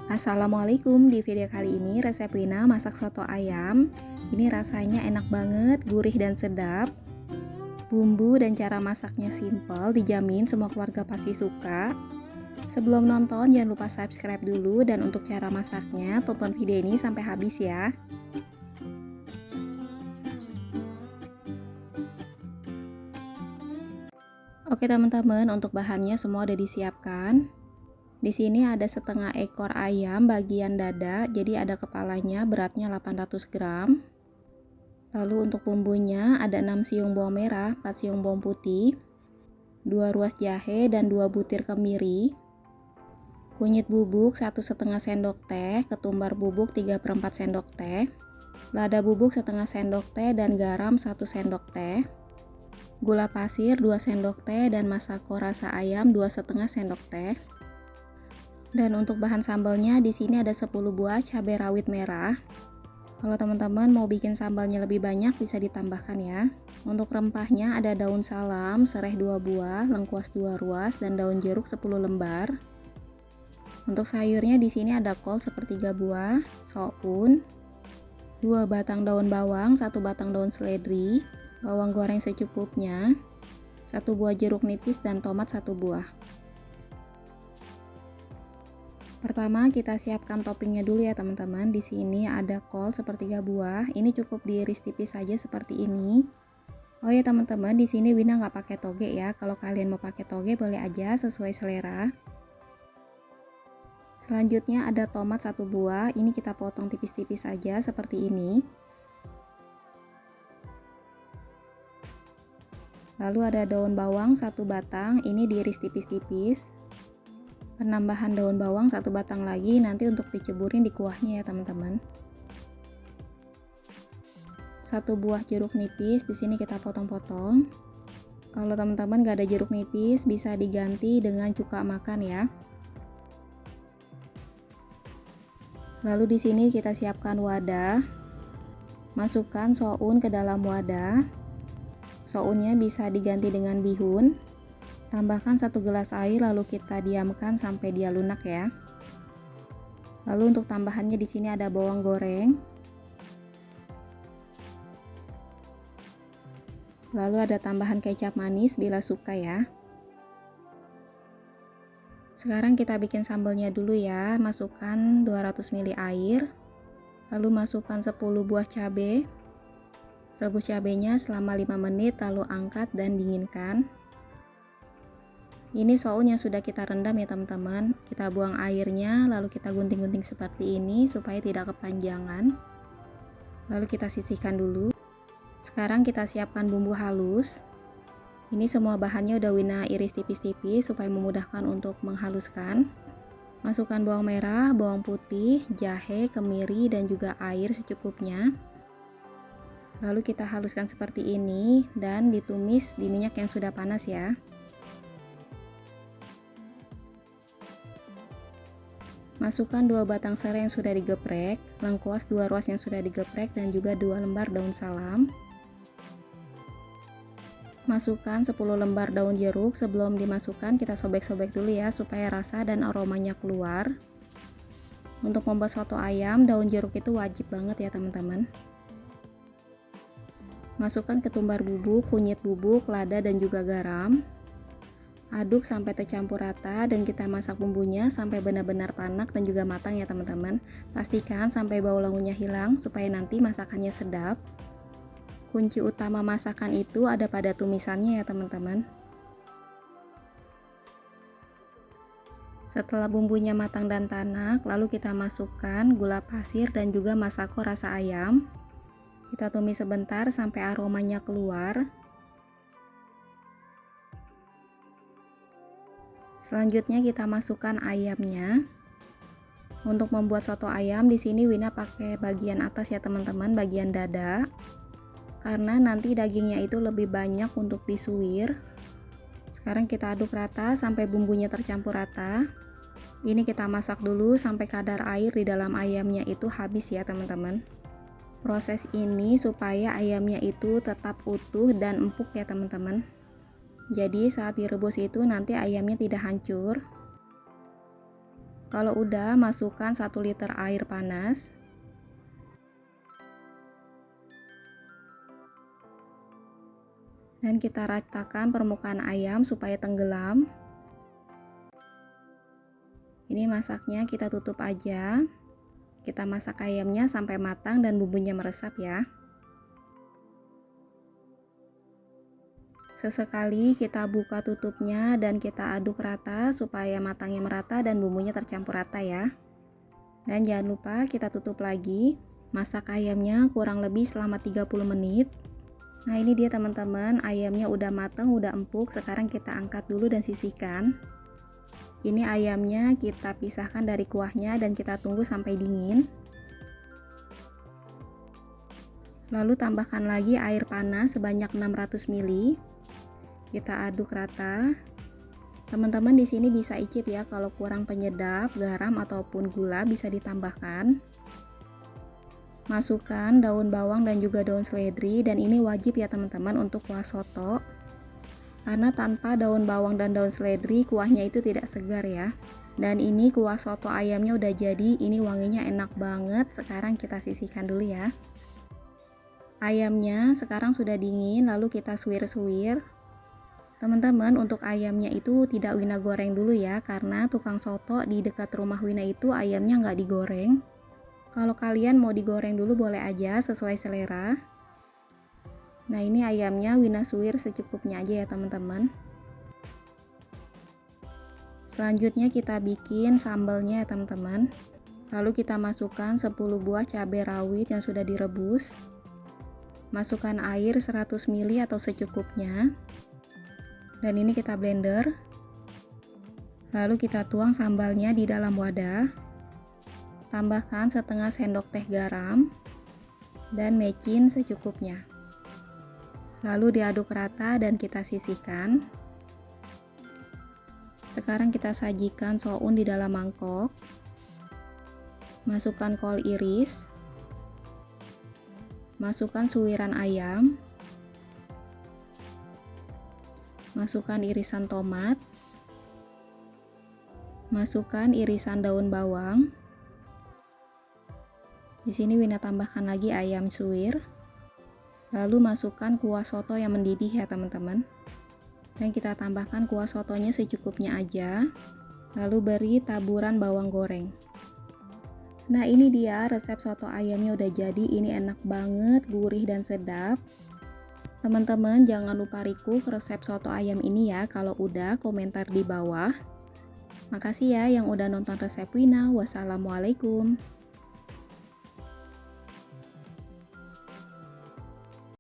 Assalamualaikum, di video kali ini resep Wina masak soto ayam. Ini rasanya enak banget, gurih dan sedap. Bumbu dan cara masaknya simple, dijamin semua keluarga pasti suka. Sebelum nonton jangan lupa subscribe dulu, dan untuk cara masaknya tonton video ini sampai habis ya. Oke teman-teman, untuk bahannya semua udah disiapkan. Di sini ada setengah ekor ayam bagian dada, jadi ada kepalanya, beratnya 800 gram. Lalu untuk bumbunya ada 6 siung bawang merah, 4 siung bawang putih, 2 ruas jahe dan 2 butir kemiri. Kunyit bubuk 1,5 sendok teh, ketumbar bubuk 3/4 sendok teh, lada bubuk setengah sendok teh dan garam 1 sendok teh. Gula pasir 2 sendok teh dan masako rasa ayam 2,5 sendok teh. Dan untuk bahan sambalnya di sini ada 10 buah cabai rawit merah. Kalau teman-teman mau bikin sambalnya lebih banyak bisa ditambahkan ya. Untuk rempahnya ada daun salam, serai 2 buah, lengkuas 2 ruas dan daun jeruk 10 lembar. Untuk sayurnya di sini ada kol sepertiga buah, soun, 2 batang daun bawang, 1 batang daun seledri, bawang goreng secukupnya, 1 buah jeruk nipis dan tomat 1 buah. Pertama kita siapkan toppingnya dulu ya teman-teman. Di sini ada kol sepertiga buah. Ini cukup diiris tipis saja seperti ini. Oh ya teman-teman, di sini Wina nggak pakai toge ya. Kalau kalian mau pakai toge boleh aja, sesuai selera. Selanjutnya ada tomat 1 buah. Ini kita potong tipis-tipis saja seperti ini. Lalu ada daun bawang 1 batang. Ini diiris tipis-tipis. Penambahan daun bawang 1 batang lagi nanti untuk diceburin di kuahnya ya teman-teman. 1 buah jeruk nipis di sini kita potong-potong. Kalau teman-teman gak ada jeruk nipis bisa diganti dengan cuka makan ya. Lalu di sini kita siapkan wadah. Masukkan soun ke dalam wadah. Sounnya bisa diganti dengan bihun. Tambahkan 1 gelas air lalu kita diamkan sampai dia lunak ya. Lalu untuk tambahannya di sini ada bawang goreng. Lalu ada tambahan kecap manis bila suka ya. Sekarang kita bikin sambalnya dulu ya. Masukkan 200 ml air. Lalu masukkan 10 buah cabai. Rebus cabenya selama 5 menit lalu angkat dan dinginkan. Ini soun yang sudah kita rendam ya teman-teman. Kita buang airnya lalu kita gunting-gunting seperti ini supaya tidak kepanjangan. Lalu kita sisihkan dulu. Sekarang kita siapkan bumbu halus. Ini semua bahannya udah Wina iris tipis-tipis supaya memudahkan untuk menghaluskan. Masukkan bawang merah, bawang putih, jahe, kemiri dan juga air secukupnya. Lalu kita haluskan seperti ini dan ditumis di minyak yang sudah panas ya. Masukkan 2 batang serai yang sudah digeprek, lengkuas 2 ruas yang sudah digeprek dan juga 2 lembar daun salam. Masukkan 10 lembar daun jeruk. Sebelum dimasukkan kita sobek-sobek dulu ya supaya rasa dan aromanya keluar. Untuk membuat soto ayam daun jeruk itu wajib banget ya teman-teman. Masukkan ketumbar bubuk, kunyit bubuk, lada dan juga garam. Aduk sampai tercampur rata dan kita masak bumbunya sampai benar-benar tanak dan juga matang ya teman-teman. Pastikan sampai bau lengunya hilang supaya nanti masakannya sedap. Kunci utama masakan itu ada pada tumisannya ya teman-teman. Setelah bumbunya matang dan tanak, lalu kita masukkan gula pasir dan juga masako rasa ayam. Kita tumis sebentar sampai aromanya keluar. Selanjutnya kita masukkan ayamnya. Untuk membuat soto ayam di sini Wina pakai bagian atas ya teman-teman, bagian dada. Karena nanti dagingnya itu lebih banyak untuk disuir. Sekarang kita aduk rata sampai bumbunya tercampur rata. Ini kita masak dulu sampai kadar air di dalam ayamnya itu habis ya teman-teman. Proses ini supaya ayamnya itu tetap utuh dan empuk ya teman-teman. Jadi saat direbus itu nanti ayamnya tidak hancur. Kalau udah, masukkan 1 liter air panas. Dan kita ratakan permukaan ayam supaya tenggelam. Ini masaknya kita tutup aja. Kita masak ayamnya sampai matang dan bumbunya meresap ya. Sesekali kita buka tutupnya dan kita aduk rata supaya matangnya merata dan bumbunya tercampur rata ya. Dan jangan lupa kita tutup lagi. Masak ayamnya kurang lebih selama 30 menit. Nah ini dia teman-teman, ayamnya udah matang, udah empuk. Sekarang kita angkat dulu dan sisihkan. Ini ayamnya kita pisahkan dari kuahnya dan kita tunggu sampai dingin. Lalu tambahkan lagi air panas sebanyak 600 ml. Kita aduk rata. Teman-teman di sini bisa icip ya, kalau kurang penyedap, garam ataupun gula bisa ditambahkan. Masukkan daun bawang dan juga daun seledri, dan ini wajib ya teman-teman untuk kuah soto. Karena tanpa daun bawang dan daun seledri kuahnya itu tidak segar ya. Dan ini kuah soto ayamnya udah jadi, ini wanginya enak banget. Sekarang kita sisihkan dulu ya. Ayamnya sekarang sudah dingin, lalu kita suwir-suwir. Teman-teman, untuk ayamnya itu tidak Wina goreng dulu ya, karena tukang soto di dekat rumah Wina itu ayamnya nggak digoreng. Kalau kalian mau digoreng dulu boleh aja, sesuai selera. Nah ini ayamnya Wina suwir secukupnya aja ya teman-teman. Selanjutnya kita bikin sambalnya ya teman-teman. Lalu kita masukkan 10 buah cabai rawit yang sudah direbus. Masukkan air 100 ml atau secukupnya. Dan ini kita blender. Lalu kita tuang sambalnya di dalam wadah. Tambahkan setengah sendok teh garam dan mecin secukupnya. Lalu diaduk rata dan kita sisihkan. Sekarang kita sajikan soun di dalam mangkok. Masukkan kol iris. Masukkan suwiran ayam. Masukkan irisan tomat. Masukkan irisan daun bawang. Di sini Wina tambahkan lagi ayam suwir. Lalu masukkan kuah soto yang mendidih ya teman-teman. Dan kita tambahkan kuah sotonya secukupnya aja. Lalu beri taburan bawang goreng. Nah ini dia resep soto ayamnya udah jadi. Ini enak banget, gurih dan sedap. Teman-teman jangan lupa request resep soto ayam ini ya. Kalau udah, komentar di bawah. Makasih ya yang udah nonton resep Wina. Wassalamualaikum.